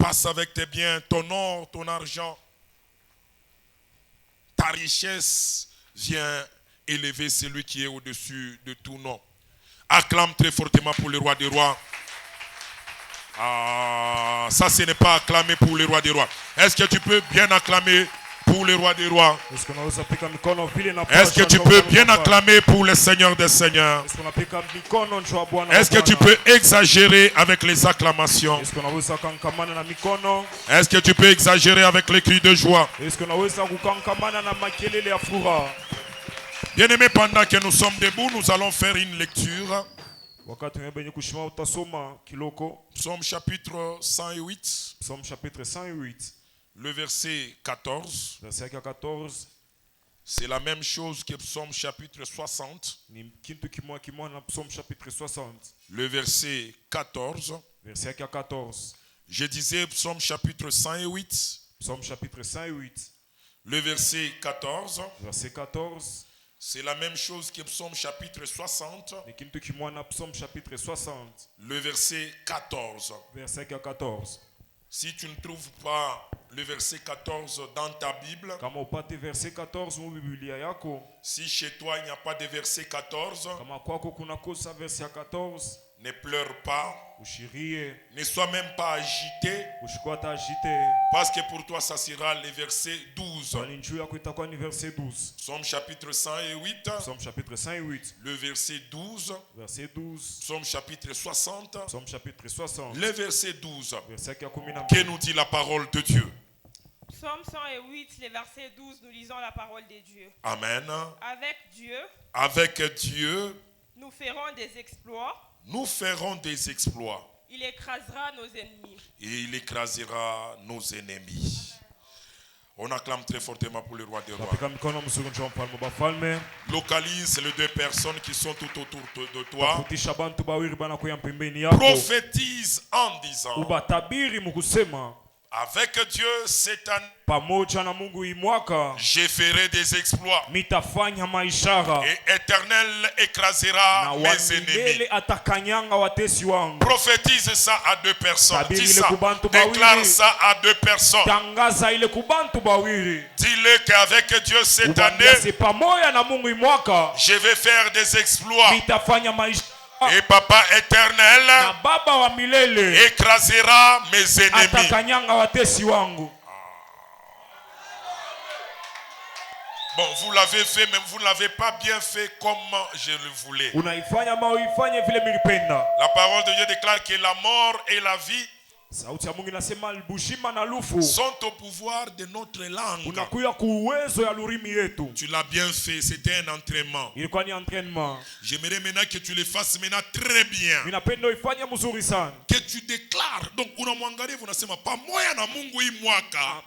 passe avec tes biens, ton or, ton argent. Ta richesse vient élever celui qui est au-dessus de tout nom. Acclame très fortement pour le roi des rois. Ah, ça ce n'est pas acclamer pour le roi des rois. Est-ce que tu peux bien acclamer pour le roi des rois? Est-ce que tu peux bien acclamer pour le Seigneur des seigneurs? Est-ce que tu peux exagérer avec les acclamations? Est-ce que tu peux exagérer avec les cris de joie? Bien-aimés, pendant que nous sommes debout, nous allons faire une lecture. Psaume chapitre 108. Psaume chapitre 108. Le verset 14. Verset 14. C'est la même chose que Psaume chapitre 60. Psaume chapitre 60. Le verset 14. Verset 14. Je disais Psaume chapitre 108. Psaume chapitre 108. Le verset 14. Verset 14. C'est la même chose que Psaume chapitre 60. Psaume chapitre 60. Le verset 14. Verset 14. Si tu ne trouves pas le verset 14 dans ta Bible, si chez toi il n'y a pas de verset 14, ne pleure pas, ne sois même pas agité, parce que pour toi ça sera le verset 12. Psaume chapitre 108, Psaume chapitre 108, le verset 12, verset 12, Psaume chapitre 60, Psaume chapitre 60, le verset 12, verset que nous dit la parole de Dieu. Psaume 108, le verset 12, nous lisons la parole de Dieu. Amen. Avec Dieu, nous ferons des exploits. Nous ferons des exploits. Il écrasera nos ennemis. Et il écrasera nos ennemis. On acclame très fortement pour le roi des rois. Localise les deux personnes qui sont tout autour de toi. Prophétise en disant: avec Dieu cette année, je ferai des exploits. Et Éternel écrasera mes ennemis. Prophétise ça à deux personnes. Dis ça. Déclare ça à deux personnes. Dis-le qu'avec Dieu cette année, je vais faire des exploits. Et Papa éternel écrasera mes ennemis. Bon, vous l'avez fait, mais vous ne l'avez pas bien fait comme je le voulais. La parole de Dieu déclare que la mort et la vie sont au pouvoir de notre langue. Tu l'as bien fait, c'était un entraînement. J'aimerais maintenant que tu le fasses maintenant très bien. Que tu déclares. Donc unamwangalia unasema pamoja na Mungu hii mwaka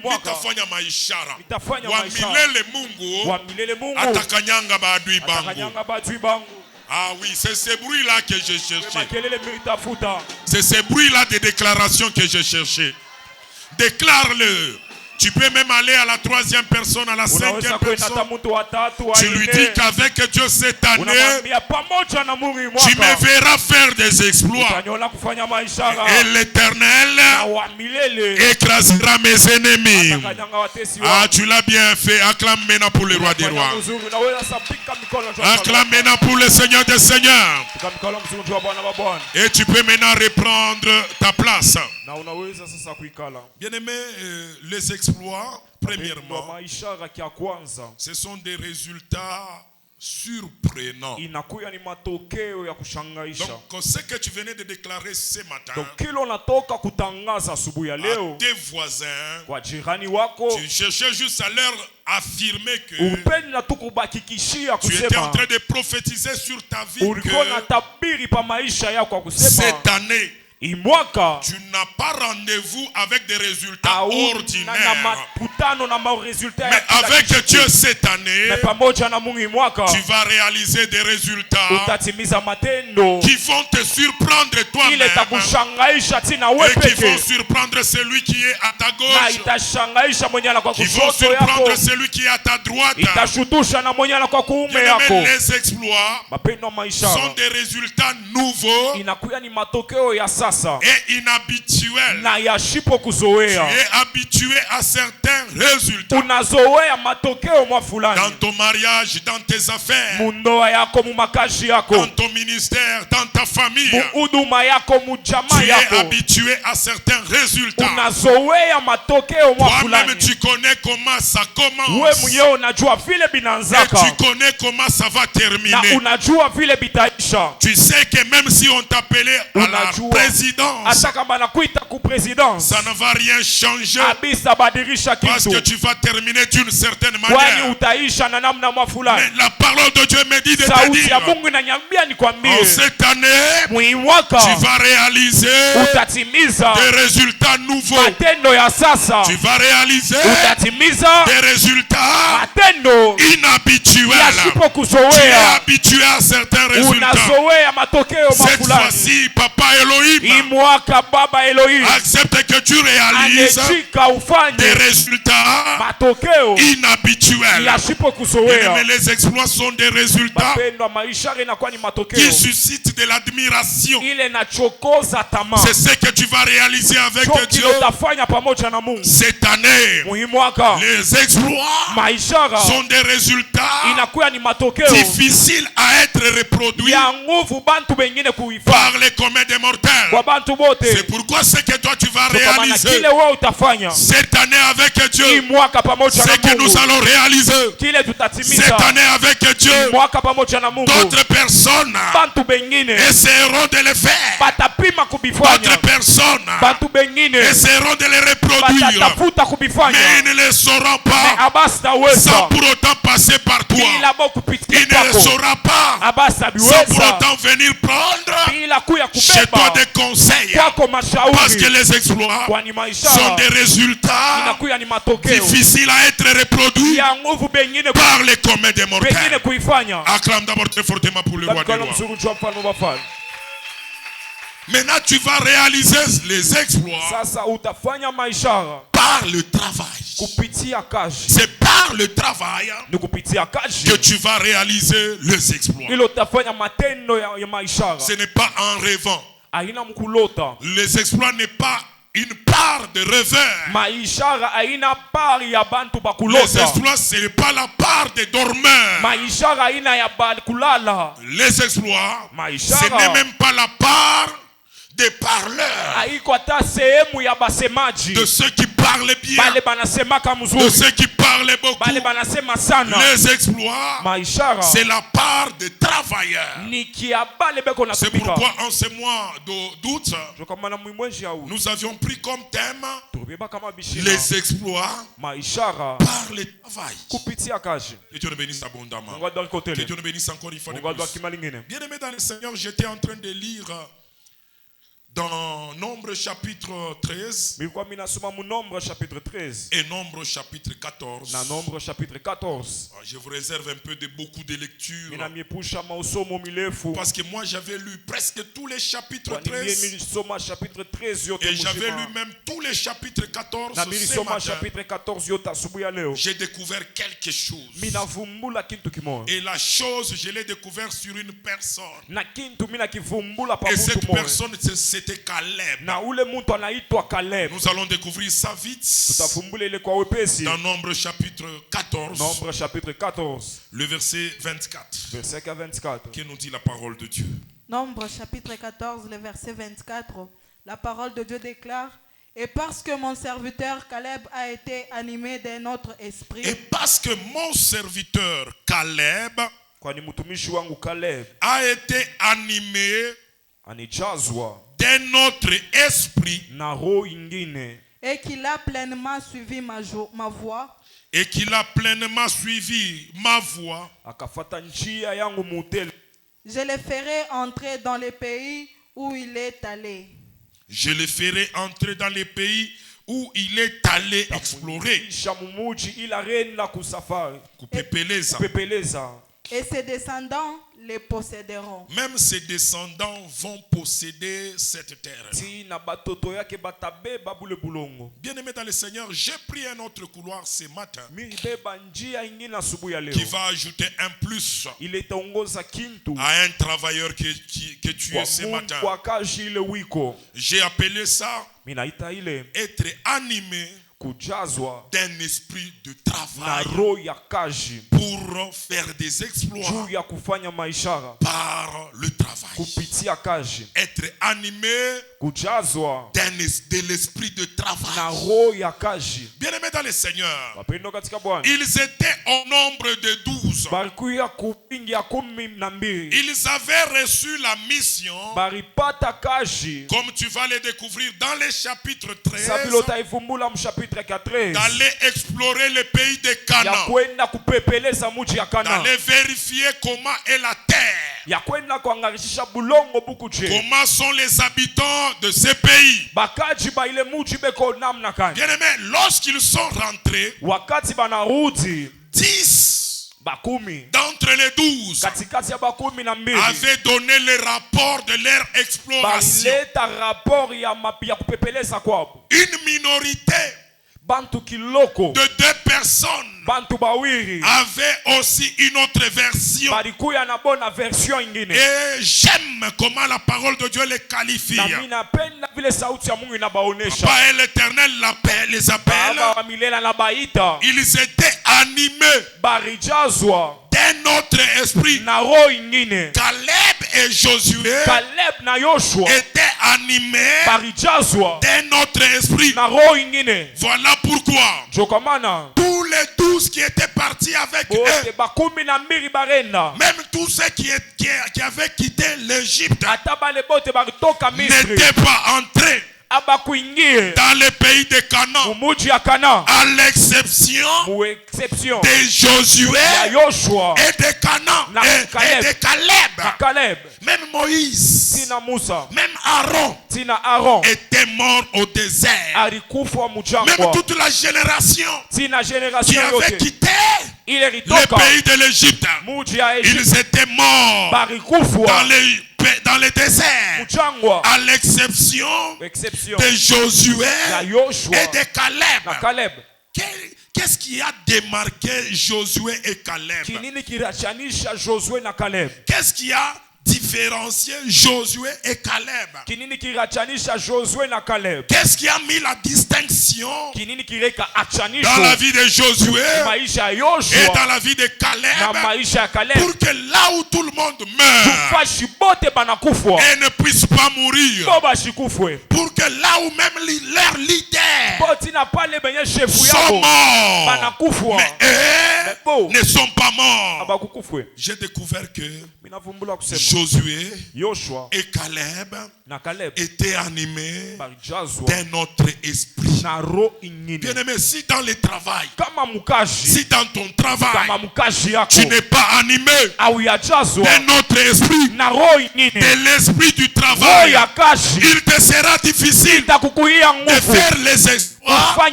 nitafanya maishara wa milele. Mungu atakanyanga maadui bangu. Ah oui, c'est ce bruit-là que je cherchais. C'est ce bruit-là de déclaration que je cherchais. Déclare-le. Tu peux même aller à la troisième personne, à la cinquième personne. Tu lui dis qu'avec Dieu cette année, tu me verras faire des exploits. Et l'Éternel écrasera mes ennemis. Ah, tu l'as bien fait. Acclame maintenant pour le roi des rois. Acclame maintenant pour le Seigneur des seigneurs. Et tu peux maintenant reprendre ta place. Bien-aimé, les exploits, premièrement, ce sont des résultats surprenants. Donc, ce que tu venais de déclarer ce matin à tes voisins, tu cherchais juste à leur affirmer que tu étais en train de prophétiser sur ta vie que cette année, tu n'as pas rendez-vous avec des résultats ordinaires. Mais avec Dieu cette année, tu vas réaliser des résultats qui vont te surprendre toi-même et qui vont surprendre celui qui est à ta gauche, qui vont surprendre celui qui est à ta droite. Les exploits sont des résultats nouveaux et inhabituels. Tu es habitué à certains résultats dans ton mariage, dans tes affaires, dans ton ministère, dans ta famille. Tu es habitué à certains résultats. Toi-même tu connais comment ça commence et tu connais comment ça va terminer. Tu sais que même si on t'appelait à la présidence, ça ne va rien changer parce que tu vas terminer d'une certaine manière. Mais la parole de Dieu me dit de te dire, en cette année, tu vas réaliser des résultats nouveaux. Tu vas réaliser des résultats inhabituels. Tu es habitué à certains résultats. Cette fois-ci, Papa Elohim accepte que tu réalises des résultats inhabituels. Mais les exploits sont des résultats qui suscitent de l'admiration. C'est ce que tu vas réaliser avec Dieu cette année. Les exploits sont des résultats difficiles à être reproduits par les communs des mortels. C'est pourquoi ce que toi tu vas réaliser cette année avec Dieu, c'est que nous allons réaliser cette année avec Dieu. D'autres personnes essaieront de le faire. D'autres personnes essaieront de les reproduire, mais ils ne le sauront pas sans pour autant passer par toi. Ils ne le sauront pas sans pour autant venir prendre chez toi des conseils, parce que les exploits sont des résultats difficiles à être reproduits par les communs des mortels. Acclame d'abord très fortement pour le roi des rois. Maintenant tu vas réaliser les exploits par le travail. C'est par le travail que tu vas réaliser les exploits. Ce n'est pas en rêvant. Les exploits n'est pas une part de rêveurs. Les exploits, ce n'est pas la part des dormeurs. Les exploits, ce n'est même pas la part des parleurs, de ceux qui parlent bien, de ceux qui parlent beaucoup. Les exploits, c'est la part des travailleurs. C'est pourquoi en ce mois d'août, nous avions pris comme thème les exploits par le travail. Que Dieu nous bénisse abondamment. Que Dieu nous bénisse encore une fois de plus. Bien aimé dans le Seigneur, j'étais en train de lire dans Nombre chapitre 13 et Nombre chapitre 14. Je vous réserve un peu de beaucoup de lectures parce que moi j'avais lu presque tous les chapitres 13 et j'avais lu même tous les chapitres 14 ce matin. J'ai découvert quelque chose et la chose je l'ai découvert sur une personne et cette personne c'était Caleb. Nous allons découvrir ça vite dans Nombre chapitre 14, le verset 24 qui nous dit la parole de Dieu. Nombre chapitre 14, le verset 24, la parole de Dieu déclare: et parce que mon serviteur Caleb a été animé d'un autre esprit. Et parce que mon serviteur Caleb a été animé d'un autre esprit et qu'il a pleinement suivi ma voix. Et qu'il a pleinement suivi ma voix. Je le ferai entrer dans les pays où il est allé. Je le ferai entrer dans les pays où il est allé explorer. Et ses descendants les posséderont. Même ses descendants vont posséder cette terre. Bien-aimé dans le Seigneur, j'ai pris un autre couloir ce matin qui va ajouter un plus à un travailleur que tu es ce matin. J'ai appelé ça être animé d'un esprit de travail pour faire des exploits par le travail. Être animé de l'esprit de travail. Bien-aimés dans le Seigneur, ils étaient au nombre de 12. Ils avaient reçu la mission, comme tu vas le découvrir dans le chapitre 13, d'aller explorer le pays de Canaan, d'aller vérifier comment est la terre, comment sont les habitants de ce pays. Bien-aimés, lorsqu'ils sont rentrés, 10 d'entre les 12 avaient donné le rapport de leur exploration. Une minorité de 2 personnes avait aussi une autre version. Et j'aime comment la parole de Dieu les qualifie. Papa et l'Éternel les appelle. Ils étaient animés d'un autre esprit. Caleb et Josué étaient animés d'un autre esprit. Voilà pourquoi tous les 12 qui étaient partis avec eux, même tous ceux qui avaient quitté l'Égypte, n'étaient pas entrés dans le pays de Canaan, à l'exception de Josué et de Canaan et de Caleb. Même Moïse, même Aaron était mort au désert. Même toute la génération qui avait quitté le pays de l'Égypte, ils étaient morts dans le désert, à l'exception de Josué et de Caleb. Qu'est-ce qui a démarqué Josué et Caleb? Qu'est-ce qui a différencié Josué et Caleb? Qu'est-ce qui a mis la distinction dans la vie de Josué et dans la vie de Caleb, pour que là où tout le monde meurt et ne puisse pas mourir, pour que là où même leurs leaders sont morts, mais eux ne sont pas morts, j'ai découvert que Josué et Caleb étaient animés d'un autre esprit. Bien-aimé, si dans le travail, si dans ton travail, tu n'es pas animé d'un autre esprit, de l'esprit du travail, il te sera difficile de faire les exploits par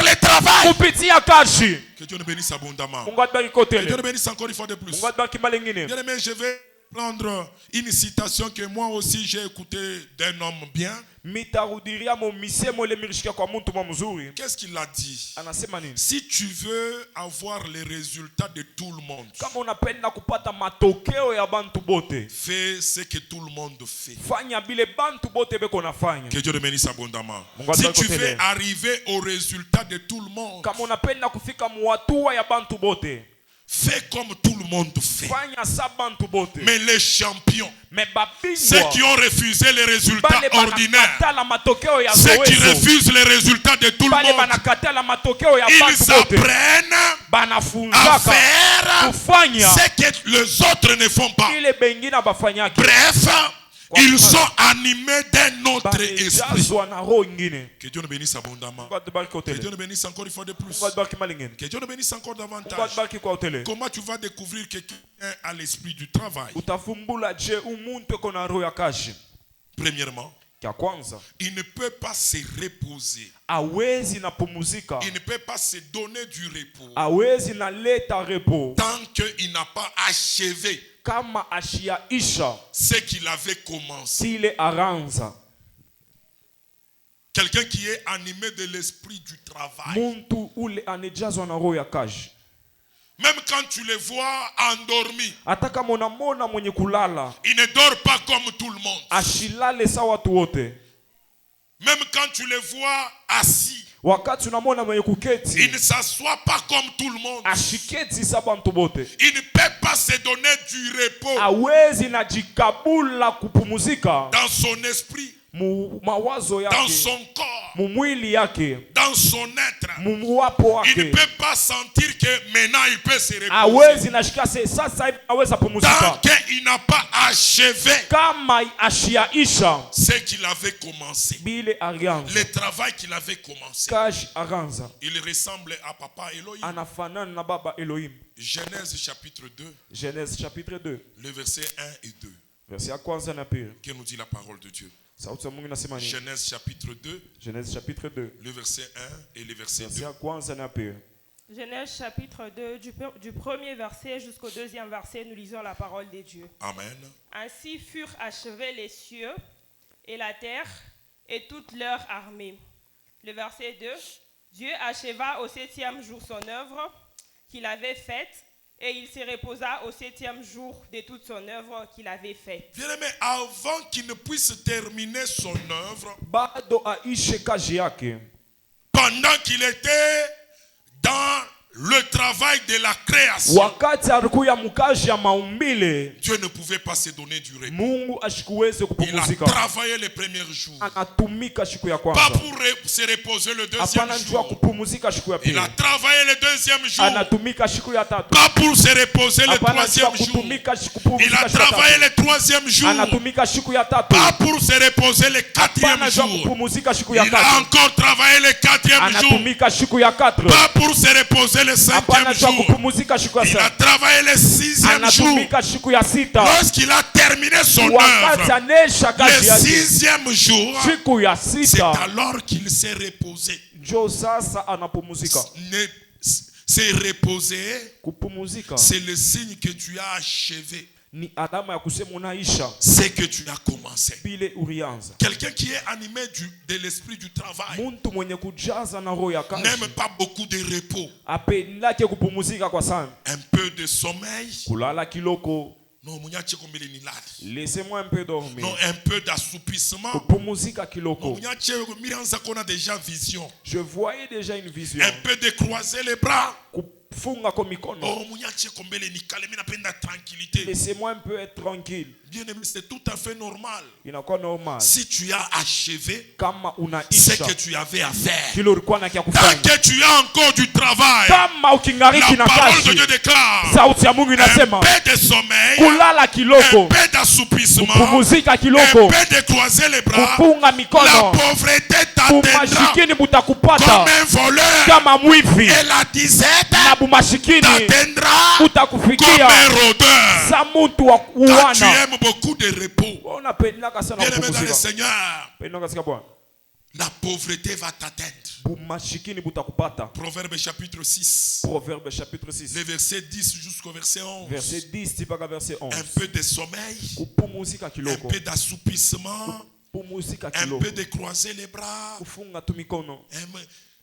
le travail. Que Dieu nous bénisse abondamment. Que Dieu nous bénisse encore une fois de plus. Bien aimé, je vais prendre une citation que moi aussi j'ai écoutée d'un homme bien. Qu'est-ce qu'il a dit? Si tu veux avoir les résultats de tout le monde, fais ce que tout le monde fait. Que Dieu te bénisse abondamment. Si tu veux arriver au résultat de tout le monde, fais comme tout le monde fait. Mais les champions, ceux qui ont refusé les résultats ordinaires, ceux qui refusent les résultats de tout le monde, ils apprennent à faire ce que les autres ne font pas. Bref, ils sont animés d'un autre esprit. Que Dieu nous bénisse abondamment. Que Dieu nous bénisse encore une fois de plus. Que Dieu nous bénisse encore davantage. Comment tu vas découvrir quelqu'un a l'esprit du travail? Premièrement, il ne peut pas se reposer. hawezi napumuzika, Il ne peut pas se donner du repos hawezi naleta repo tant qu'il n'a pas achevé kama ashiaisha ce qu'il avait commencé. sile aranza. Quelqu'un qui est animé de l'esprit du travail. Muntu ule anejazwa na roho ya kazi. Même quand tu le vois endormi, Ataka mona mwenye kulala, il ne dort pas comme tout le monde. ashilale sawa watu wote. Même quand tu le vois assis, Wakati unamona mwenye il kuketi, ne s'assoit pas comme tout le monde. ashiketi sawa bantu bote. Il ne peut pas se donner du repos Hawezi najikabula kupumuzika dans son esprit, mawazo dans yake, son corps, mwili yake, dans son être. muwapo Il ne wake. peut pas sentir que maintenant il peut se reposer. Hawezi nashika sasa hivi aweza Tant pumuzika. qu'il n'a pas achevé Kama ashiaisha ce qu'il avait commencé, bile arianza. le travail qu'il avait commencé. Kaji aranza. Il ressemble à Papa Elohim. Anafanana na baba Elohim. Genèse chapitre 2, Genèse chapitre 2. le verset 1 et 2. Verset ya kwanza na pili. Que nous dit la parole de Dieu. Sauti ya Mungu inasema nini? Genèse chapitre 2, Genèse chapitre 2. le verset 1 et le verset Verset 2. ya kwanza na pili. Genèse chapitre 2, du premier verset jusqu'au deuxième verset, nous lisons la parole de Dieu. Amen. Ainsi furent achevés les cieux et la terre et toute leur armée. Le verset 2, Dieu acheva au 7e jour son œuvre qu'il avait faite et il se reposa au 7e jour de toute son œuvre qu'il avait faite. Bien-aimé, avant qu'il ne puisse terminer son œuvre, Bado aishe kazi yake. pendant qu'il était dans le travail de la création, Wakati alikuya mukazi ya maumbile, Dieu ne pouvait pas se donner du repos. Mungu ashikuweze Il a kupumuzika. travaillé les premiers jours. Anatumika siku ya Pas kwanza. pour se reposer le deuxième Hapana njua jour. kupumuzika siku ya Il pili. a travaillé le deuxième jour. Anatumika siku ya tatu. Pas pour se reposer le Hapana njua troisième jour. kutumika Il kupumuzika a siku ya travaillé tatu. le troisième jour. Anatumika siku ya tatu. Pas pour se reposer le quatrième Hapana njua jour. kupumuzika siku ya Il a tatu. encore travaillé le quatrième jour. Anatumika siku ya 4. Pas pour se reposer le cinquième Hapana njua jour. kupumuzika siku ya Il a 7. travaillé le sixième jour. Anatumika siku ya 6. Lorsqu'il a terminé son Wakati œuvre, anesha le kazi yake, sixième jour, siku ya c'est 6 alors qu'il s'est reposé. njo sasa anapumuzika. Se reposer, Kupumuzika c'est le signe que tu as achevé ni alama ya kusema unaisha ce que tu as commencé. bile urianza. Quelqu'un qui est animé de l'esprit du travail Muntu mwenye kujaza na roho ya kazi n'aime pas beaucoup de repos. apendake kupumuzika kwa sana. Un peu de sommeil. Kulala kiloko, Non, munyache kombele ni lali. laissez-moi un peu dormir. Non, un peu d'assoupissement. Kupumuzika Non, kiloko. munyache miranza qu'on a déjà vision. Je voyais déjà une vision. Un peu de croiser les bras. Kufunga kwa mikono. Oh, munyache kombele ni kalemi napenda tranquillité. Laissez-moi un peu être tranquille. Bien aimé, c'est tout à fait normal. Inakuwa normal. Si tu as achevé Kama ce unaisha que tu avais à faire, kile ulikuwa na kia tant kufanya. que tu as encore du travail, Kama ukingariki la na parole de kazi, Dieu déclare sauti ya Mungu un inasema peu de sommeil, kulala un kiloko, peu d'assoupissement, kupumuzika un kiloko, peu de croiser les bras. kupunga La mikono, pauvreté t'atteindra bumashikini comme butakupata un voleur kama mwivi, et la disette na bumashikini t'atteindra comme butakufikia un rôdeur. sa muntu wa Quand tu uwana. aimes beaucoup de repos, Unapendaka sana bien aimé dans le kupumuzika. Seigneur, Pendaka katika Bwana. la pauvreté va t'atteindre. Bumashikini butakupata. Proverbe chapitre 6, Proverbe chapitre 6. le verset 10 jusqu'au verset 11. Verset 10 tipaka verset 11. Un peu de sommeil, Kupumuzika un kiloko. peu d'assoupissement, Pumuzika un kiloko. peu de croiser les bras. Kufunga tu mikono.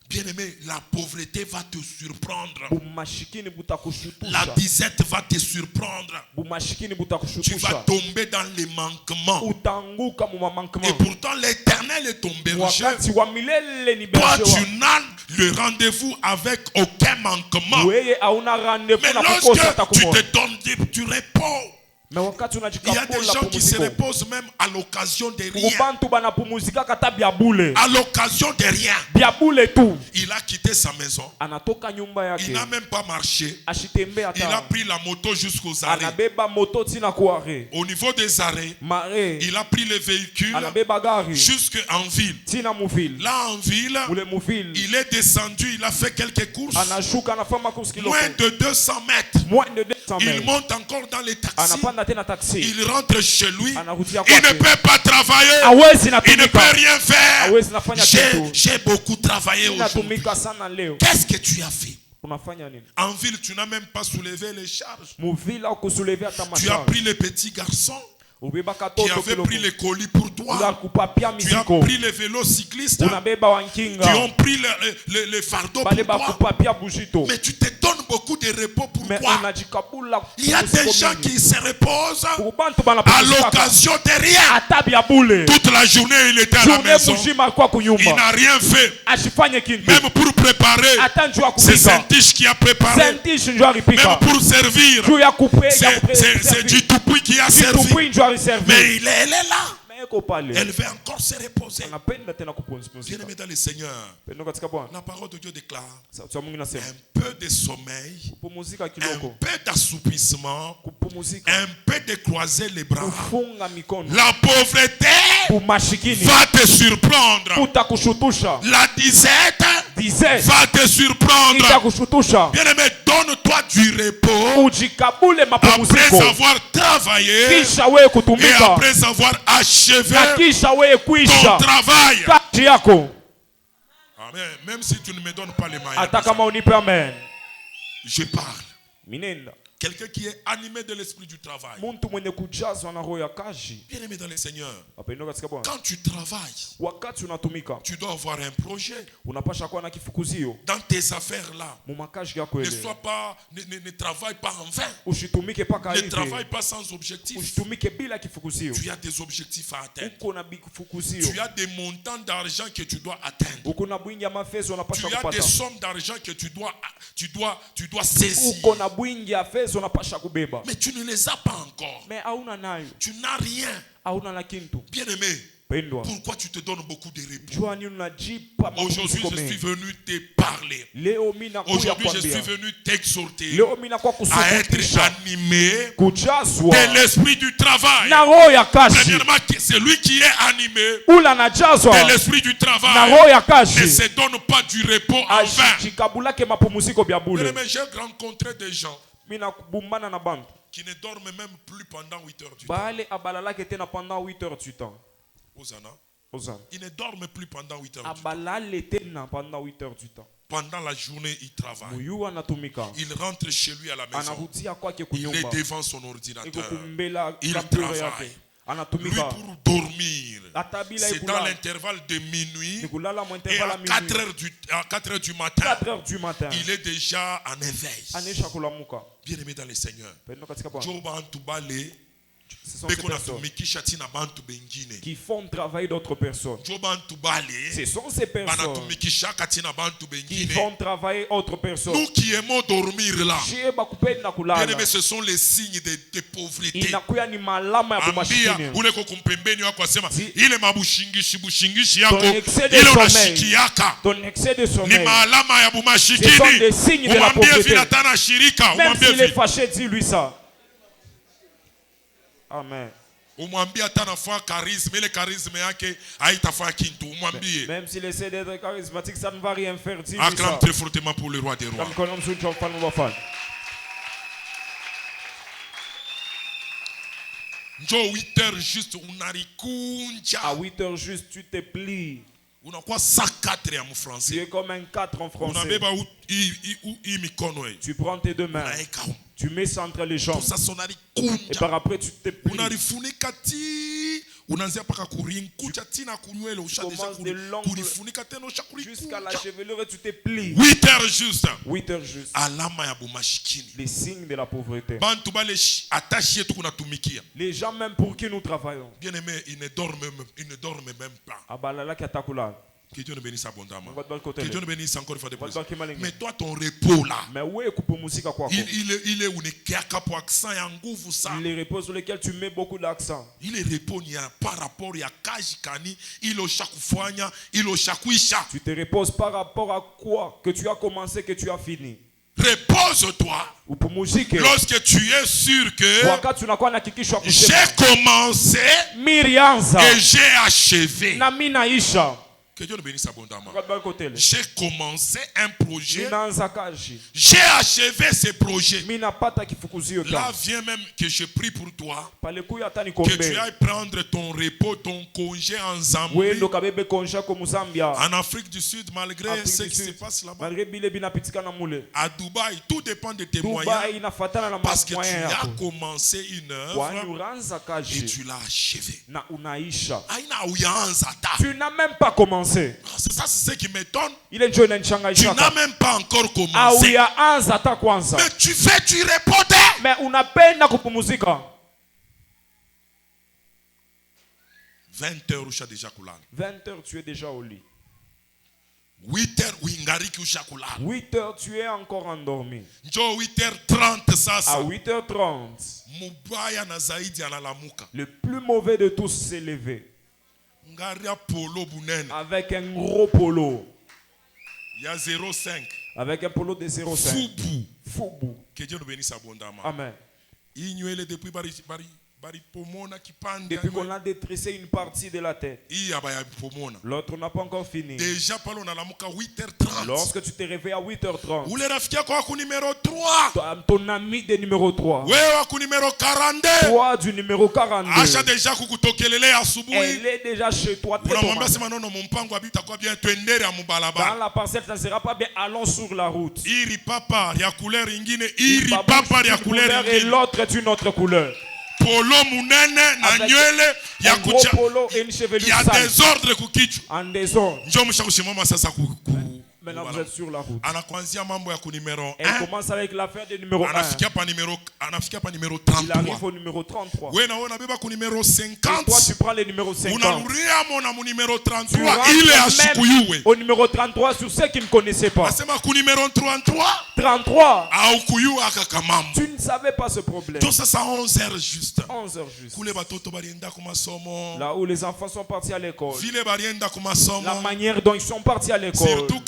Bien aimé, la pauvreté va te surprendre. Bumashikini La butakushutusha. disette va te surprendre. Bumashikini Tu vas butakushutusha. tomber dans les manquements. Utanguka mu Et mamanquement. pourtant, l'Éternel est ton berger. Wakati wa milele ni Toi, berger tu n'as le rendez-vous avec aucun manquement. weye hauna rendez-vous Mais na kukosa lorsque tu takumona. te donnes du repos, Mais wakati il y a des unajikapula gens qui se pumuziko. reposent même à l'occasion de rien. Kubantu banapumuzika kata bya bule. À l'occasion de rien. Bya bule tu. Il a quitté sa maison. Anatoka nyumba Il yake. n'a même pas marché. Ashitembe Il a ata. pris la moto jusqu'aux arrêts. Anabeba moto tina kuare. Au niveau des arrêts, Mare. il a pris le véhicule Anabeba gari. jusqu'en ville. Tina muvile. Là, en ville, Ule muvile. il est descendu, il a fait quelques courses. Anashuka anafanya course kiloko. Moins de 200 mètres. Moins de 200 Il monte encore dans les taxis. Anapanda tena taxi. Il rentre chez lui. Anarudia Il ne kwake. peut pas travailler. Hawezi Il ne natumika. peut rien faire. Hawezi nafanya kitu. J'ai beaucoup travaillé aujourd'hui. Natumika sana leo. Qu'est-ce que tu as fait? Unafanya nini? En ville, tu n'as même pas soulevé les charges. Muvila ukusulever hata Tu as mashaka. pris les petits garçons Ubeba qui katoto avaient kiloko. pris les colis pour toi. Unakupapia Tu as miziko. pris les vélos cyclistes Unabeba qui wankinga. ont pris les fardeaux Bale pour toi. bakupapia bujito. Mais tu te donnes beaucoup de repos. Mais Pourquoi? unajikabula. Il y a des gens qui se reposent Kubantu à banapumzika. l'occasion de rien. Atabi ya bule. Toute la journée, il était à la Journée maison. mujima kwa Il kunyumba. n'a rien fait. Ashifanye kintu. Même pour préparer, Hata njoo c'est kupika. Saint-Tiche qui a préparé. Sentish njoo alipika. Même pour servir, Juu ya kupe. c'est du Tupui qui a servi. Kitupui njoo aliservi. Mais elle est là. Mais eko pale. Elle veut encore se reposer. Anapenda tena kupumzika. Bien-aimé dans le Seigneur, Pendo katika Bwana. la parole de Dieu déclare Sauti ya Mungu inasema. un peu de sommeil, Kupumzika un kidogo. peu d'assouplissement, Kupumzika. un peu de croiser les bras. Kufunga mikono. La pauvreté Umashikini. va te surprendre. Utakushutusha. La disette Dize. va te surprendre. Itakushutusha. Bien-aimé, donne-toi du repos Ujikabule après mapumziko. avoir travaillé Kisha wewe et kutumika. après avoir achevé Na kisha wewe ton kuisha travail. kazi yako. Amen. Même si tu ne me donnes pas les moyens, Hata kama unipe amen. je parle. Minenda. Quelqu'un qui est animé de l'esprit du travail. Muntu mwenye kujazwa na roho ya kazi. Bien-aimé dans le Seigneur, Wapendwa katika Bwana. quand tu travailles, Wakati unatumika, tu dois avoir un projet. unapasha kuwa na kifukuzio. Dans tes affaires là, Mu makazi yako ne ile. sois pas, ne travaille pas en vain. Usitumike paka Ne hivi. travaille pas sans objectif. Usitumike bila kifukuzio. Tu as des objectifs à atteindre. Uko na bifukuzio. Tu as des montants d'argent que tu dois atteindre. Uko na bwingi ya mafezo Tu unapasha as des kupata. sommes d'argent que tu dois saisir. Uko na bwingi ya fedha unapasha kubeba. Mais tu ne les as pas encore. Mais hauna nayo. Tu n'as rien. Hauna na kintu. Bien-aimé, Pendwa. pourquoi tu te donnes beaucoup de repos? Jua ni unajipa Aujourd'hui, mapumziko je suis mengi. venu te parler. Leo mimi nakuja Aujourd'hui, je suis kwambia. venu t'exhorter Leo mimi nakuwa à être kusukutisha. animé Kujazwa de l'esprit du travail. na roho ya kazi. Premièrement, celui qui est animé Ula najazwa de l'esprit du na travail roho ya ne kazi. se donne pas du repos en vain. Ashikabulake mapumziko bya bule. Bien-aimé, j'ai rencontré des gens Mimi nakubumbana na bantu. qui ne dorment même plus pendant 8 heures du temps. Bale abalalake tena pendant 8 heures du temps. Hosanna. Ozana. Ils ne dorment plus pendant 8 heures du temps. Abalale tena pendant 8 heures du temps. Pendant la journée, il travaille. Muyu anatumika. Il rentre chez lui à la maison. Anarudia kwake Il est kunyumba. devant son Iko ordinateur. kumbela Il kapure travaille. yake. Lui, Anatumika. pour dormir, Atabila c'est dans ikula. l'intervalle de minuit Nikulala et mwintervala à minuit. 4 heures du matin, 4 heures du matin. il est déjà en éveil. Anesha kulamuka. Bien-aimé dans le Seigneur. Pendo katika Bwana. Job Antubale, Ce sont ces personnes Bekonatumikisha tina bantu bengine. qui font travailler d'autres personnes. Job Antubale, Ce sont ces personnes Banatumikisha katina bantu qui bengine. font travailler autres personnes. Nous qui aimons dormir là, Shie bakupenda kulala. bien-aimé, ce sont les signes de pauvreté. Inakuya ni malama ya Ambia bumashikini. ule kumpembeni wako asema Si- ile mabushingishi bushingishi yako Ton excès de ile sommeil. unashikiaka Ton excès de ni sommeil. maalama ya Ce sont bumashikini. des signes de la Umwambie pauvreté. vile atana shirika, Même umwambie s'il est vile. fâché, dis-lui ça. Amen. Umwambie atana fwa charisme, ile charisme yake haitafaa kintu. Umwambie. Même s'il essaie d'être charismatique, ça ne va rien faire. Dis-lui Acclame ça. très fortement pour le roi des rois. Comme qu'on aime son fan, on va faire. Njo 8 heures juste À unarikunja. 8 heures juste, tu te plies. Unakuwa 104 ya Tu mfrançais. es comme un 4 en français. Unabeba hii mikono hii. Tu prends tes deux mains. Unaeka huko. Tu mets ça entre les jambes. Sasa Et unarikunja. par après, tu te plies. Unarifunika ti unaanzia paka kurinkucha tina kunywele ushadeja commences de l'ongle kurifunika tena jusqu'à la ushakurikunja. chevelure et tu te plies. 8 heures juste. 8 heures juste. Alama ya bumashikini. Les signes de la pauvreté. Bantu bale attaché yetu kunatumikia. Les gens même pour qui nous travaillons. Bien aimé, ils ne dorment même pas. Abalala kiatakula. Que Dieu nous bénisse abondamment. On va de côté. Que Dieu nous bénisse encore une fois de plus. On va de côté. Mais toi, ton repos là, Mais où est kupumzika kwako? il est unekeaka po accent ya nguvu ça. Les repos sur lesquels tu mets beaucoup d'accent. Il est repos ni ya par rapport ya kaji kani, il oshakufanya, il oshakuisha. Tu te reposes par rapport à quoi que tu as commencé, que tu as fini. Repose-toi Upumzike. lorsque tu es sûr que Wakati unakuwa na hakikisho j'ai commencé mirianza et j'ai achevé. na mimi naisha. Que Dieu nous bénisse abondamment. J'ai commencé un projet. J'ai achevé ce projet. Là vient même que je prie pour toi. Que tu ailles prendre ton repos, ton congé en Zambie. En Afrique du Sud, malgré ce qui se passe là-bas. À Dubaï, tout dépend de tes moyens. Parce que tu as commencé une œuvre et tu l'as achevée. Tu n'as même pas commencé. Ça, c'est ce qui m'étonne. Tu n'as même pas encore commencé. Mais tu fais du repos. Mais unapenda kupumzika. 20 heures usha déjà kulala. 20 heures tu es déjà au lit. 8 heures uingariki usha kulala. 8 heures tu es encore endormi. Njo 8h30 sasa. À 8h30. Mubaya na zaidi analamuka. Le plus mauvais de tous s'est levé. Avec un gros polo. Il y a 0,5. Avec un polo de 0,5. Foubou. Que Dieu nous bénisse abondamment. Amen. Depuis qu'on a détressé une partie de la tête. L'autre n'a pas encore fini. Déjà, 8h30. Lorsque tu t'es réveillé à 8h30. Ton ami de numéro 3. Toi du numéro 42. Elle est déjà chez toi. Dans la parcelle, ça ne sera pas bien. Allons sur la route. Et l'autre est une autre couleur. Polo munene na nywele ya kucha. Il y a des ordres kukichwa. En désordre. Njoo mshakushimama sasa Maintenant vous êtes sur la route. Anakuanzia mambo ya numéro 1. Elle commence avec l'affaire de numéro 1. Anafikia pa numéro 33. Il arrive au numéro 33. Wewe naona beba ku numéro 50. Et toi tu prends le numéro 50. Unarudia mona mu numéro 33 ile ashikuyuwe. Au numéro 33 sur ceux qui ne connaissaient pas. Nasema ku numéro 33. Au kuyua akakamam. Tu ne savais pas ce problème. Tout ça 11h juste. 11h juste. Kule batoto balienda ku masomo. Là où les enfants sont partis à l'école. Vile balienda ku masomo. La manière dont ils sont partis à l'école. Surtout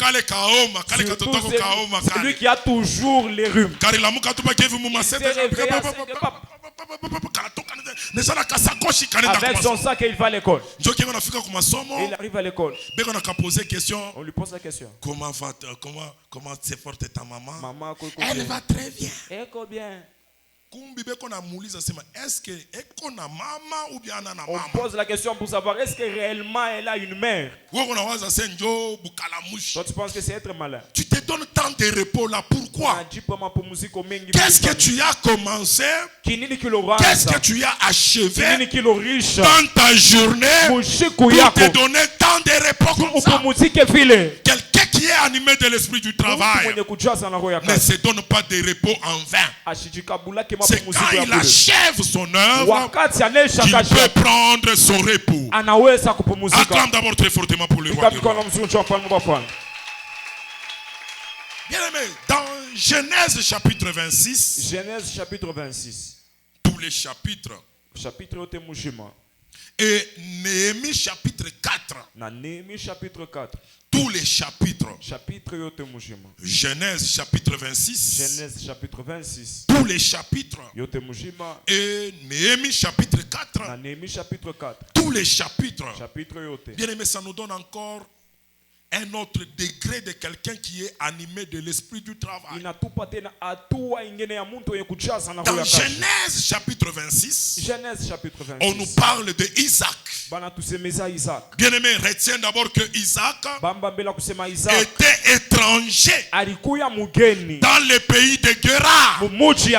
celui qui a toujours les rhumes. Avec son sac et il va à l'école. Et il arrive à l'école. On lui pose la question. Comment se porte ta maman? Maman, elle va très bien. Elle va bien. On pose la question pour savoir est-ce que réellement elle a une mère. Toi tu penses que c'est être malin. Tu te donnes tant de repos là, pourquoi? Qu'est-ce que tu as commencé? Qu'est-ce que tu as achevé dans ta journée pour te donner tant de repos comme ça? Quelqu'un qui est animé de l'esprit du travail ne se donne pas de repos en vain. C'est quand il achève son œuvre qu'il peut prendre son repos. Acclame d'abord très fortement pour le roi. Bien aimé, dans Genèse chapitre 26, Genèse chapitre 26, tous les chapitres, et Néhémie chapitre 4, tous les chapitres, Genèse chapitre 26, tous les chapitres, et Néhémie chapitre 4, tous les chapitres. Bien aimé, ça nous donne encore un autre degré de quelqu'un qui est animé de l'esprit du travail. Dans Genèse chapitre 26, on nous parle de Isaac. Bien aimé, retiens d'abord que Isaac était étranger dans le pays de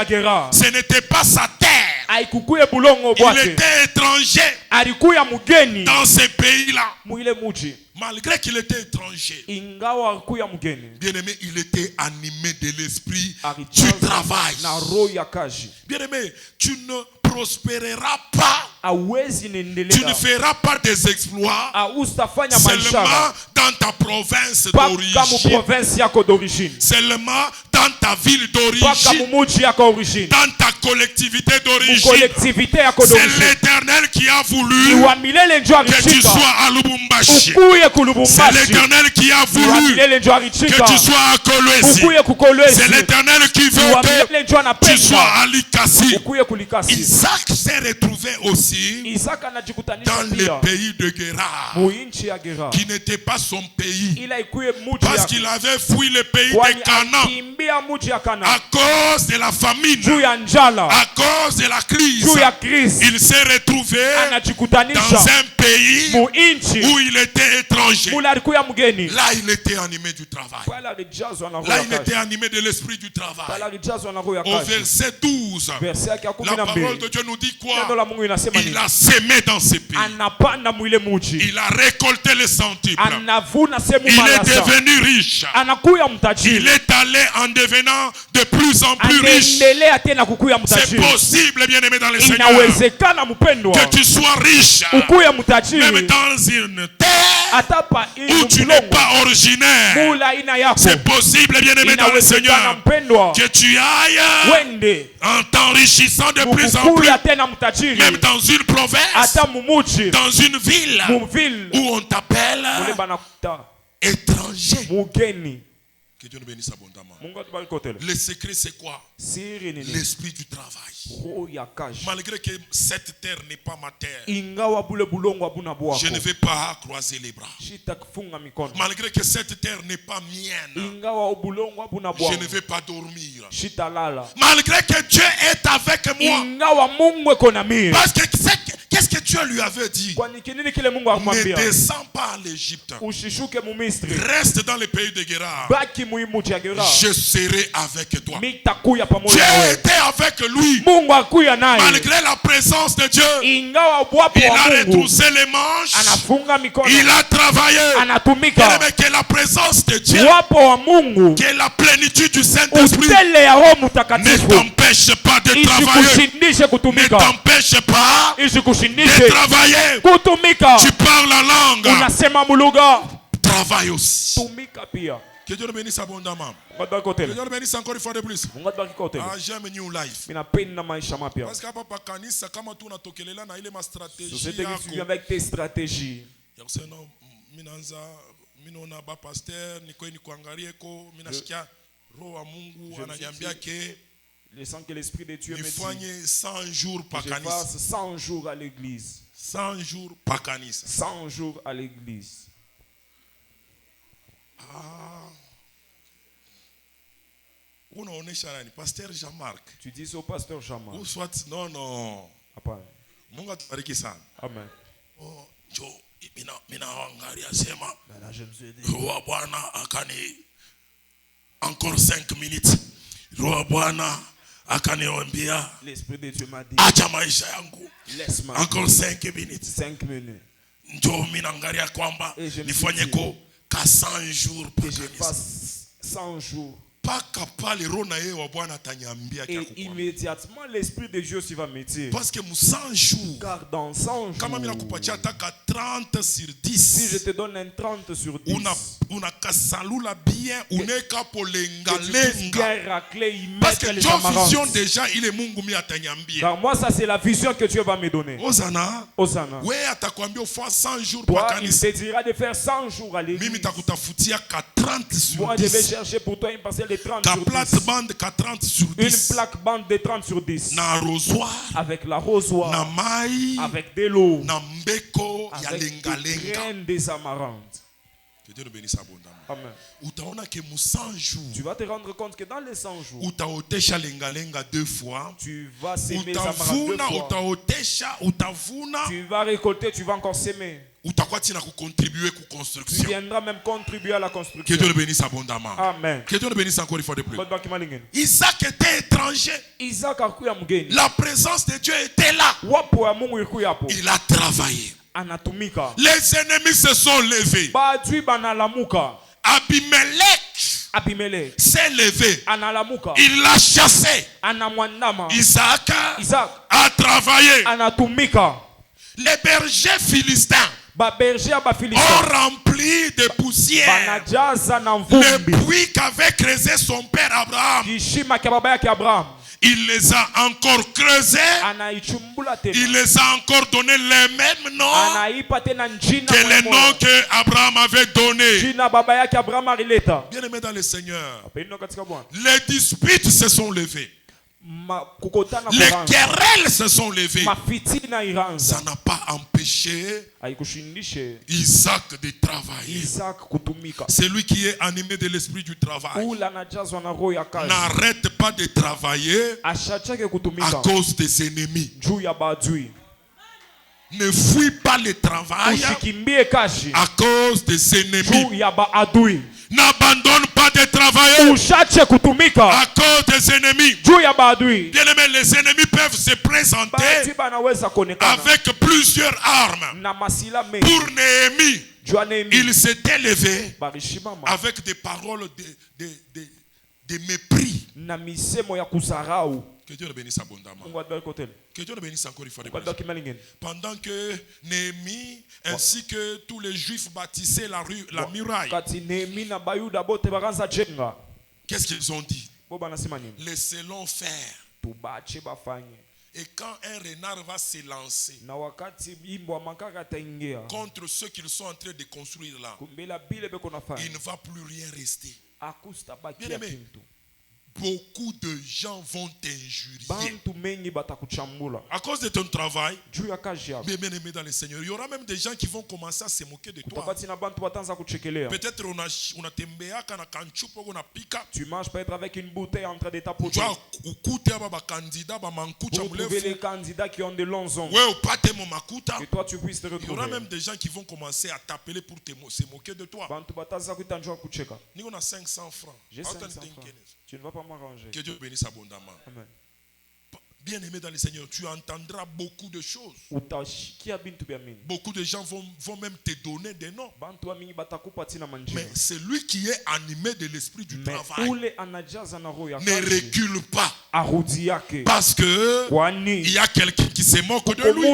Guérar. Ce n'était pas sa terre. Il était étranger dans ce pays-là. Malgré qu'il était étranger, bien aimé, il était animé de l'esprit du travail. Bien aimé, tu ne prospéreras pas, tu ne feras pas des exploits seulement dans ta province d'origine. Seulement dans ta ville d'origine. Dans ta collectivité d'origine. C'est l'Éternel qui a voulu que tu sois à Lubumbashi. C'est l'Éternel qui a voulu que tu sois à Kolwezi. C'est l'Éternel qui veut que tu sois à Likasi. Isaac s'est retrouvé aussi dans le pays de Guérard, qui n'était pas son pays, parce qu'il avait fui le pays de Canaan à cause de la famine, à cause de la crise. Il s'est retrouvé dans un pays où il était étranger. Là, il était animé du travail. Là, il était animé de l'esprit du travail. Au verset 12, la parole de Dieu nous dit quoi? Il a sémé dans ses pays. Il a récolté les centiples. Il est devenu riche. Il est allé en devenant de plus en plus riche. C'est possible, bien aimé dans le Seigneur, que tu sois riche, même dans une terre où tu n'es pas originaire. C'est possible, bien aimé dans le Seigneur, que tu ailles en t'enrichissant de plus en plus, même dans une province, dans une ville où on t'appelle étranger. Que Dieu nous bénisse abondamment. Le secret, c'est quoi? L'esprit du travail. Malgré que cette terre n'est pas ma terre, je ne vais pas croiser les bras. Malgré que cette terre n'est pas mienne, je ne vais pas dormir. Malgré que Dieu est avec moi, parce que qu'est-ce que Dieu lui avait dit? Ne descends pas à l'Égypte. Reste dans le pays de Guérard. Je serai avec toi. Dieu était avec lui. Malgré la présence de Dieu, il a retroussé les manches. Il a travaillé. Que la présence de Dieu, que la plénitude du Saint-Esprit ne t'empêche pas de travailler. Ne t'empêche pas de travailler. Tu parles la langue. Travaille aussi. Que Dieu le bénisse abondamment. Que Dieu le bénisse encore une fois de plus. J'aime New Life. Parce que papa kanisa kama tu unatokelela na ile ma stratégie yako. Avec tes stratégies. Yakoseno minanza minona ba pasteur niko ni kuangalie ko minashikia roho wa Mungu ananiambia ke je sens que l'esprit de Dieu me dit 100 jours par kanisa. Je passe 100 jours à l'église. 100 jours par kanisa. 100 jours à l'église. Pasteur Jean-Marc. Tu dis au pasteur Jean-Marc. Ou soit non. Mungu atubariki sana. Amen. Mina wangalia sema. Roho Bwana akani encore 5 minutes. Roho Bwana akaniambia. L'esprit de Dieu m'a dit. Acha maisha yangu. Laisse-moi. Encore 5 minutes. 5 minutes. Ndio mina angalia kwamba nifanye ko 100 jours par que je fasse 100 jours. Et immédiatement l'esprit de Dieu va me dire. Parce que 100 jours. Car dans 100 jours. Si je te donne un 30 sur 10. Parce que Dieu vision déjà il est Mungu mi atanyambia. Car moi ça c'est la vision que Dieu va me donner. Osana. Osana. Ouais atakwambia faire 100 jours par kanisa. Il te dira de faire 100 jours à l'église. Mimi takutafutia 30 sur 10. Moi je vais chercher pour toi une parcelle de 30 sur 10. Plate-bande 30 sur 10. Une plaque-bande de 30 sur 10. Na arrosoir. Avec l'arrosoir. Na mai. Avec de l'eau. Na mbeko ya lenga lenga. Avec des graines des amarantes. Que Dieu nous bénisse abondamment. Amen. Tu vas te rendre compte que dans les 100 jours, deux fois, tu vas s'aimer les amarantes 2 fois. Tu vas récolter, tu vas encore s'aimer. Tu viendras même contribuer à la construction. Que Dieu le bénisse abondamment. Amen. Que Dieu le bénisse encore une fois de plus. Isaac était étranger. La présence de Dieu était là. Il a travaillé. Les ennemis se sont levés. Abimelech s'est levé. Il l'a chassé. Isaac a travaillé. Les bergers philistins ont rempli de poussière le puits qu'avait creusé son père Abraham. Il les a encore creusés. Il les a encore donné les mêmes noms que les noms que Abraham avait donnés. Bien aimé dans le Seigneur, les disputes se sont levées. Les querelles se sont levées. Ça n'a pas empêché Isaac de travailler. C'est lui qui est animé de l'esprit du travail. N'arrête pas de travailler à cause des ennemis. Ne fuis pas le travail à cause des ennemis. N'abandonne pas de travailler à cause des ennemis. Bien aimé, les ennemis peuvent se présenter avec plusieurs armes. Pour Néhémie, il s'était levé avec des paroles de mépris. Que Dieu le bénisse abondamment. Que Dieu le bénisse encore une fois. Pendant que Néhémie ainsi que tous les Juifs bâtissaient la muraille, qu'est-ce qu'ils ont dit? Laissez-le faire. Et quand un renard va se lancer contre ceux qu'ils sont en train de construire là, il ne va plus rien rester. Bien aimé, beaucoup de gens vont t'injurier à cause de ton travail. Mais bien aimé dans le Seigneur, il y aura même des gens qui vont commencer à se moquer de toi. Peut-être tu marches peut-être avec une bouteille en train de tapoter. Pour trouver les candidats qui ont de longs ongles. Et toi tu puisses te retrouver. Il y aura même des gens qui vont commencer à t'appeler pour se moquer de toi. Nous on a 500 francs. J'ai 500 francs. Tu ne vas pas m'arranger. Que Dieu bénisse abondamment. Amen. Bien aimé dans le Seigneur, tu entendras beaucoup de choses. Beaucoup de gens vont même te donner des noms. Mais celui qui est animé de l'esprit du travail ne recule pas. Parce que il y a quelqu'un qui se moque de lui.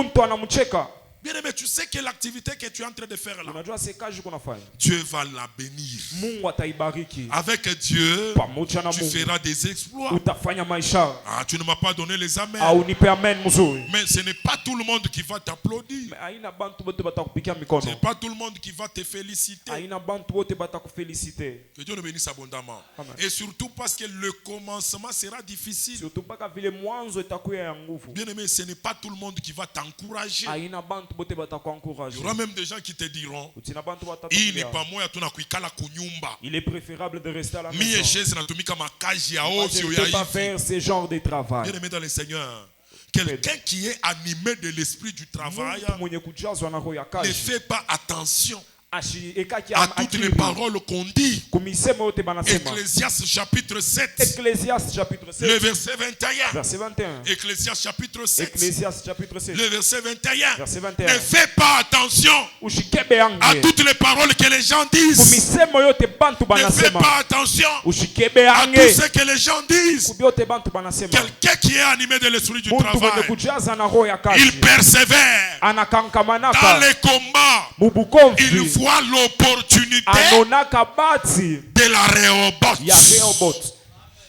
Bien aimé, tu sais que l'activité que tu es en train de faire là, Dieu va la bénir. Avec Dieu, tu feras des exploits. Ah, tu ne m'as pas donné les amens. Mais ce n'est pas tout le monde qui va t'applaudir. Ce n'est pas tout le monde qui va te féliciter. Que Dieu le bénisse abondamment. Et surtout parce que le commencement sera difficile. Bien aimé, ce n'est pas tout le monde qui va t'encourager. Il y aura même des gens qui te diront, il est préférable de rester à la maison. Je ne peux pas faire ce genre de travail. Bien aimé dans le Seigneur, quelqu'un qui est animé de l'esprit du travail ne fait pas attention à toutes les paroles qu'on dit. Ecclésiaste chapitre 7, le verset 21. Ecclésiaste chapitre 7, le verset 21. Ne fais pas attention à toutes les paroles que les gens disent. Ne fais pas attention à tout ce que les gens disent. Quelqu'un qui est animé de l'esprit du travail, il persévère dans les combats. Il voit l'opportunité de la Rehoboth.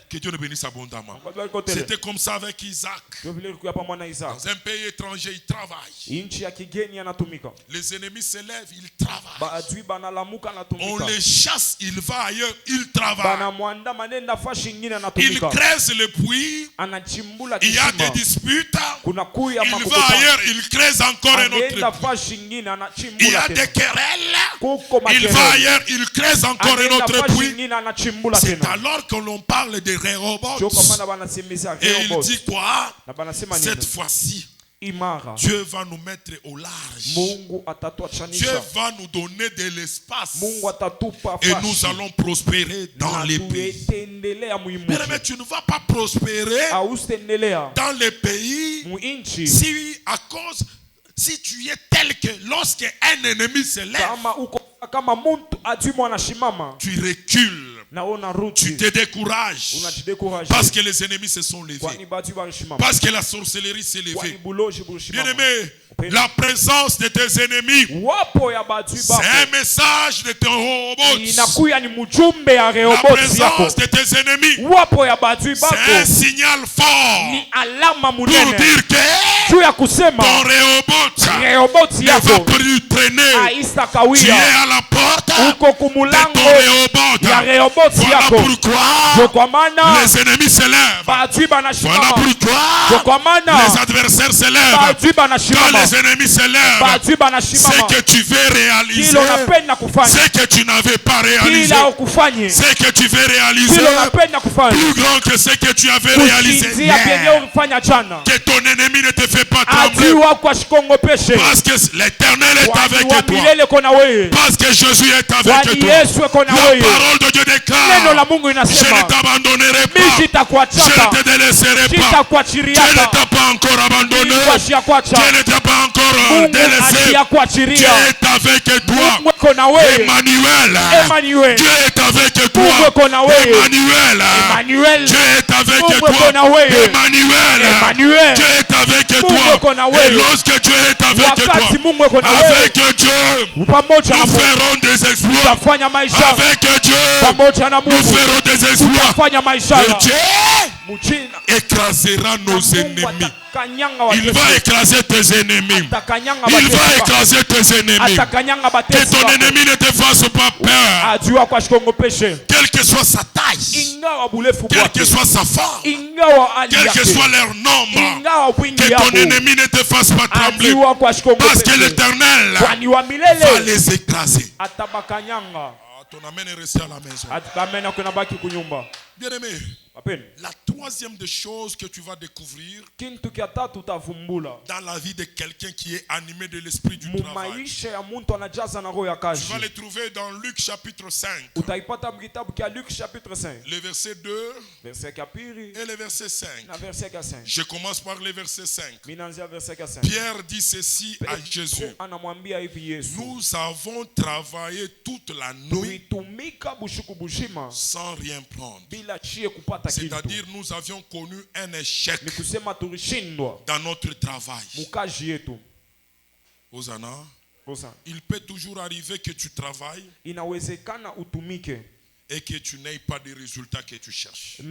Que Dieu le bénisse abondamment. C'était comme ça avec Isaac. Dans un pays étranger, il travaille. Les ennemis se lèvent, ils travaillent. On les chasse, il va ailleurs, il travaille. Il creuse le puits. Il y a des disputes. Il va ailleurs, il creuse encore un autre puits. Il y a des querelles. Il va ailleurs, il creuse encore un autre puits. C'est alors que l'on parle de Rehoboth. Et il dit quoi? Cette fois-ci, Dieu va nous mettre au large. Dieu va nous donner de l'espace. Et nous allons prospérer dans les pays. Mais tu ne vas pas prospérer dans les pays si tu es tel que lorsqu'un ennemi se lève, tu recules. tu te décourages parce que les ennemis se sont levés, parce que la sorcellerie s'est levée. Bien-aimé, la présence de tes ennemis, c'est un message de ton robot. La présence de tes ennemis, c'est un signal fort pour dire que ton Rehoboth ne va plus traîner. Tu es à la porte de ton Rehoboth. Voilà pourquoi les ennemis se lèvent. Voilà pourquoi les adversaires se lèvent. Quand les ennemis se lèvent, c'est que tu veux réaliser ce que tu n'avais pas réalisé. C'est que tu veux réaliser plus grand que ce que tu avais réalisé. Que ton ennemi ne te fait pas trembler. Parce que l'Éternel est avec toi. Parce que Jésus est avec toi. La parole de Dieu déclare: je ne t'abandonnerai pas. Je ne te délaisserai pas. Dieu ne t'a pas encore abandonné. Dieu ne t'a pas encore délaissé. Dieu est avec toi. Emmanuel. Dieu est avec toi. Emmanuel. Dieu est avec toi. Emmanuel. Dieu est avec toi. Et lorsque Dieu est avec toi, avec Dieu, nous ferons des exploits. Avec Dieu, nous ferons des exploits. Et Dieu écrasera nos ennemis. Il va écraser tes ennemis. Il va écraser tes ennemis. Que ton ennemi ne te fasse pas peur. Quelle que soit sa taille, quelle que soit sa forme, quel que soit leur nombre, que ton ennemi ne te fasse pas trembler. Parce que l'Éternel va les écraser. Ton amen est resté à la maison. Bien-aimé, la troisième des choses que tu vas découvrir dans la vie de quelqu'un qui est animé de l'esprit du travail, tu vas le trouver dans Luc chapitre 5. Le verset 2 et le verset 5. Je commence par le verset 5. Pierre dit ceci à Jésus: nous avons travaillé toute la nuit sans rien prendre. C'est-à-dire nous avions connu un échec dans notre travail. Hosanna. Il peut toujours arriver que tu travailles et que tu n'aies pas de résultats que tu cherches. Ce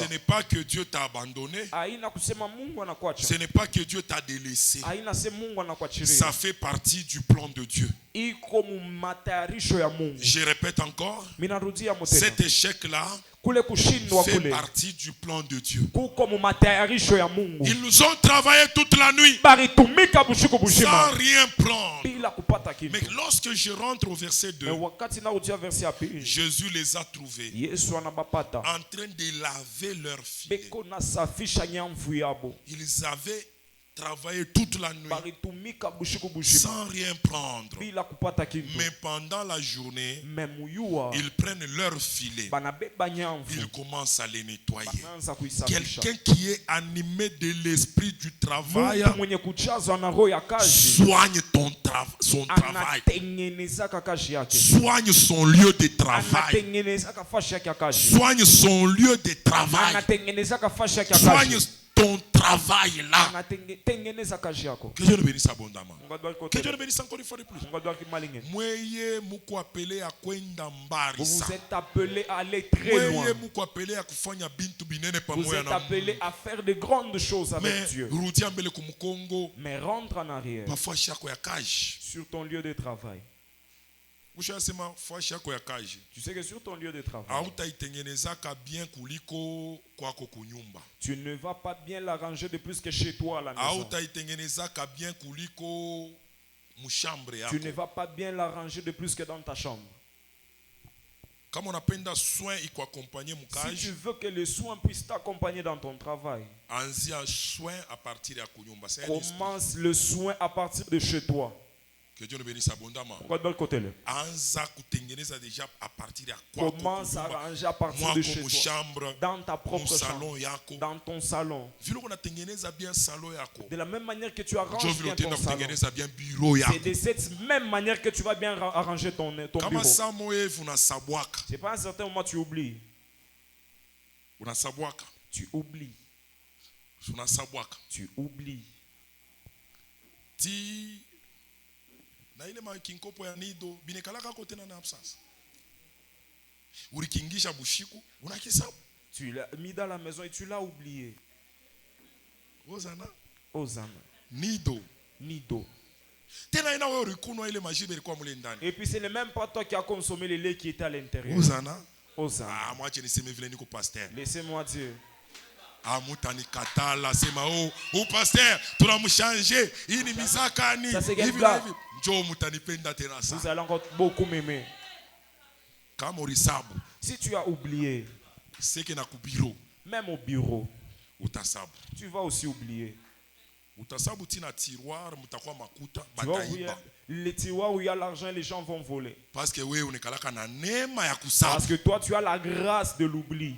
n'est pas que Dieu t'a abandonné. Ce n'est pas que Dieu t'a délaissé. Ça fait partie du plan de Dieu. Je répète encore, cet échec-là fait partie du plan de Dieu. Ils nous ont travaillé toute la nuit sans rien prendre. Mais lorsque je rentre au verset 2, Jésus les a trouvés en train de laver leurs filets. Ils avaient travaillé toute la nuit sans rien prendre. Mais pendant la journée, ils prennent leur filet. Ils commencent à les nettoyer. Quelqu'un qui est animé de l'esprit du travail soigne son travail. Soigne son lieu de travail. Soigne son lieu de travail. Soigne ton travail là. Que Dieu le bénisse abondamment. Que Dieu le bénisse encore une fois de plus. Vous êtes appelés à aller très loin. Vous êtes appelés à faire de grandes choses avec Dieu. Mais rentre en arrière sur ton lieu de travail. Tu sais que sur ton lieu de travail, tu ne vas pas bien l'arranger de plus que chez toi à la maison. Tu ne vas pas bien l'arranger de plus que dans ta chambre. Si tu veux que les soins puissent t'accompagner dans ton travail, commence le soin à partir de chez toi. Que Dieu nous bénisse abondamment. Déjà à partir de quoi? Commence à arranger à partir de chez toi. Dans ta propre chambre. Dans ton salon. De la même manière que tu arranges bien ton salon. C'est de cette même manière que tu vas bien arranger ton bureau. C'est pas à un certain moment tu oublies. Tu oublies. Tu oublies. Na ile makinkopo ya nido binekalaka kote na absence. Urikingisha bushiku unakisabu. Tu l'as mis dans la maison et tu l'as oublié. Ozana. Nido. Tena ina wewe urikunywa ile majibe ilikuwa mule ndani. Et puis c'est le même pas toi qui a consommé le lait qui était à l'intérieur. Ozana. Ah, moi je niseme vile niko pasteur. Laissez-moi dire. Amutani katala sema oh pasteur tunamchanger hii ni mizakani hivi. Njoo mutanipenda tena sana. Vous allez encore beaucoup m'aimer. Kama urisabu. Si tu as oublié. C'est que na ku bureau. Même au bureau. Utasabu. Tu vas aussi oublier. Utasabu tina tiroir mutakuwa makuta bataiba. Les tiroirs où il y a l'argent, les gens vont voler. Parce que wewe unikalaka na neema ya kusabu. Parce que toi tu as la grâce de l'oubli.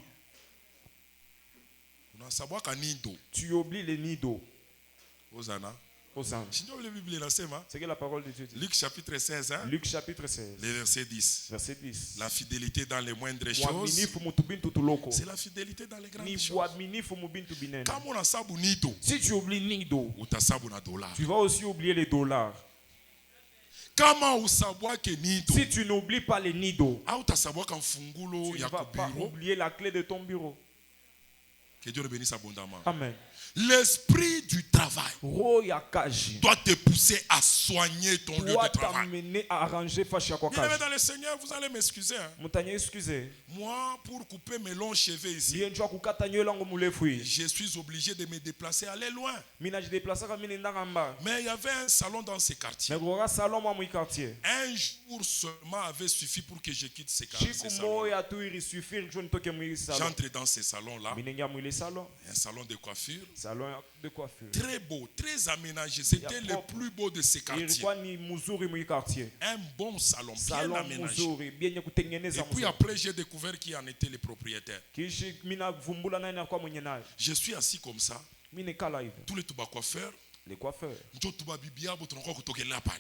Tu oublies les nids. Hosanna. C'est que la parole de Dieu dit. Luc chapitre 16. Hein? Luc chapitre 16. Le verset 10. Verset 10. La fidélité dans les moindres choses. C'est la fidélité dans les grandes choses. Si tu oublies nido, tu vas aussi oublier les dollars. Si tu n'oublies pas les nido, tu ne vas pas oublier la clé de ton bureau. Que Dieu le bénisse abondamment. Amen. L'esprit du travail doit te pousser à soigner ton lieu de travail. T'amener à arranger bien dans le Seigneur, vous allez m'excuser. Hein. Moi, pour couper mes longs cheveux ici, je suis obligé de me déplacer, aller loin. Mais il y avait un salon dans ces quartiers. Un jour seulement avait suffi pour que je quitte ces quartiers. J'entre dans ces salons-là. Un salon de coiffure. Très beau, très aménagé. C'était le plus beau de ces quartiers. Un bon salon, bien aménagé. Et puis après, j'ai découvert qui en était le propriétaire. Je suis assis comme ça. Tous les coiffeurs.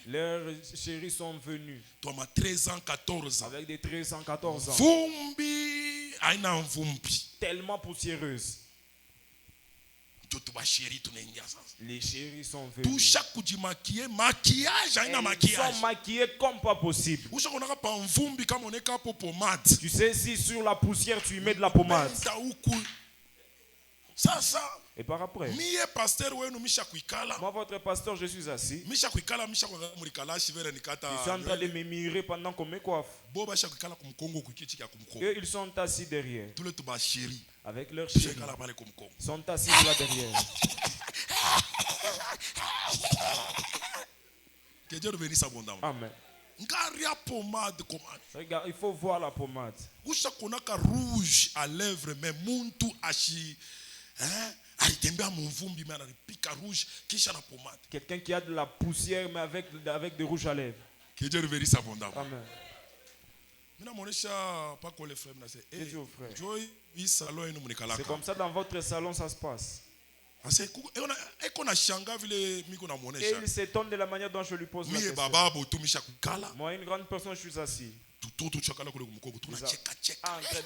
Leurs chéris sont venus. Toi, ma 13 ans, 14 ans. Avec des 13 ans, 14 ans. Tellement poussiéreuse. Les chéris sont venus. Ils sont maquillés comme pas possible. Tu sais, si sur la poussière tu mets de la pommade. Et par après, moi votre pasteur, je suis assis. Je suis en train de me mirer pendant qu'on me coiffe. Et ils sont assis derrière. Avec leurs chéris. Ils sont assis là derrière. Que Dieu nous bénisse abondamment. Amen. Regarde, il faut voir la pommade. Rouge à lèvres, mais muntu ashi. Quelqu'un qui a de la poussière mais avec de rouge à lèvres. Que Dieu le bénisse abondamment. Amen. C'est comme ça dans votre salon ça se passe. Et il s'étonne de la manière dont je lui pose la question. Moi, une grande personne, je suis assis. En train de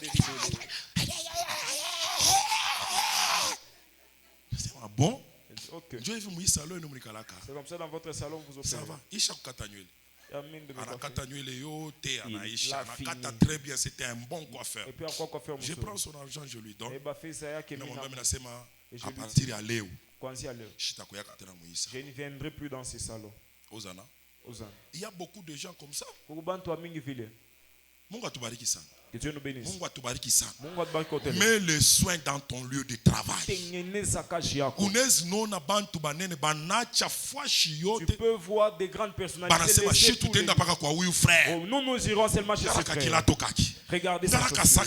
rigoler. Bon? Okay. C'est comme ça dans votre salon vous opérez. Ça va. Très bien, c'était un bon coiffeur. Je prends son argent, je lui donne. À partir de Léo, je ne viendrai plus dans ces salons. Il y a beaucoup de gens comme ça. Que Dieu nous bénisse. Mets le soin dans ton lieu de travail. Tu peux voir des grandes personnalités. Nous irons seulement chez ce frère. Regardez sa chaussure.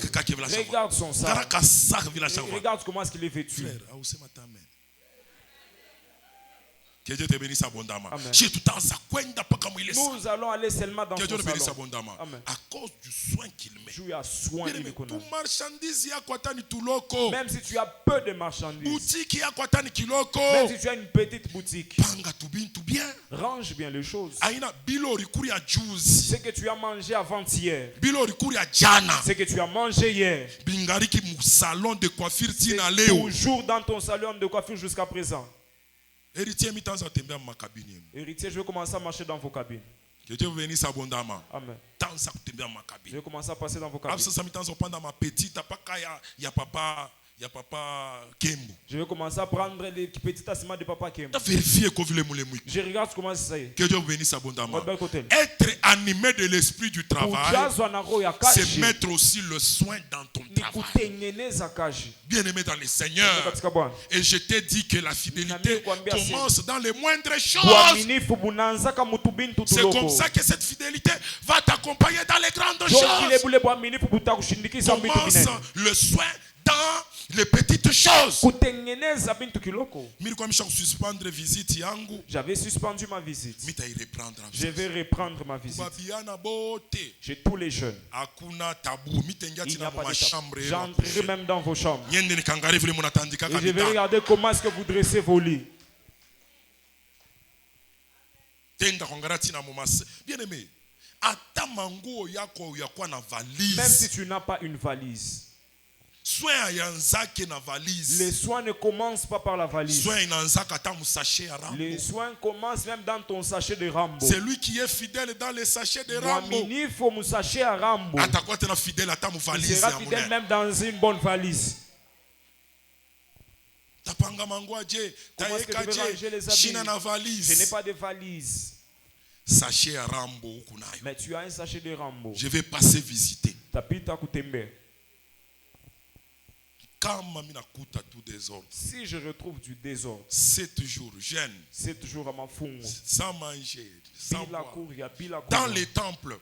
Regarde son sac. Regarde comment est-ce qu'il est vêtu. Que Dieu te bénisse abondamment. Nous allons aller seulement dans son salon. À cause du soin qu'il met. Même si tu as peu de marchandises. Même si tu as une petite boutique. Range bien les choses. Ce que tu as mangé avant-hier. Ce que tu as mangé hier. C'est toujours dans ton salon de coiffure jusqu'à présent. Héritier, je vais commencer à marcher dans vos cabines. Que Dieu vous bénisse abondamment. Amen. Je vais commencer à passer dans vos cabines. Il y a papa Kembo. Je vais commencer à prendre les petits assemblées de papa Kembo. Je regarde comment c'est. Que Dieu vous bénisse abondamment. Être animé de l'esprit du travail, c'est mettre aussi le soin dans ton travail. Bien aimé dans le Seigneur. Et je t'ai dit que la fidélité commence dans les moindres choses. C'est comme ça que cette fidélité va t'accompagner dans les grandes choses. Commence le soin dans les petites choses. J'avais suspendu ma visite. Je vais reprendre ma visite. J'ai tous les jeunes. Il n'y a pas de tabou. J'entrerai même dans vos chambres. Et je vais regarder comment est-ce que vous dressez vos lits. Bien aimé, même si tu n'as pas une valise. Les soins ne commencent pas par la valise. Les soins commencent même dans ton sachet de Rambo. C'est lui qui est fidèle dans les sachets de Rambo. Il faut mon sachet à Rambo. Il sera fidèle même dans une bonne valise. Comment est-ce que je vais ranger les habits? Je n'ai pas de valise. Sachet à Rambo. Mais tu as un sachet de Rambo. Je vais passer visiter. Si je retrouve du désordre, 7 jours jeûne, 7 jours à ma fond, sans manger, sans boire, dans dans les temples,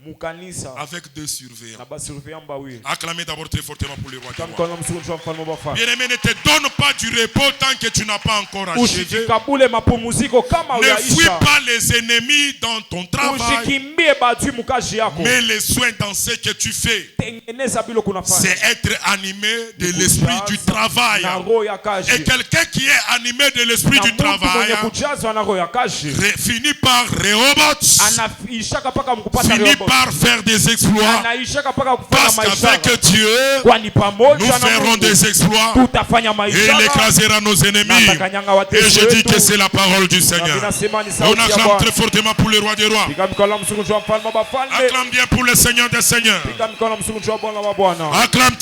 avec 2 surveillants. Acclamez d'abord très fortement pour le roi des rois. Bien-aimé, ne te donne pas du repos tant que tu n'as pas encore achevé. Ne fuis pas les ennemis dans ton travail, mais les soins dans ce que tu fais. C'est être animé de l'esprit du travail. Et quelqu'un qui est animé de l'esprit du travail finit par Rehoboth, finit par faire des exploits. Parce qu'avec Dieu, nous ferons des exploits et il écrasera nos ennemis. Et je dis que c'est la parole du Seigneur. On acclame très fortement pour le roi des rois. Acclame bien pour le Seigneur des seigneurs. Acclame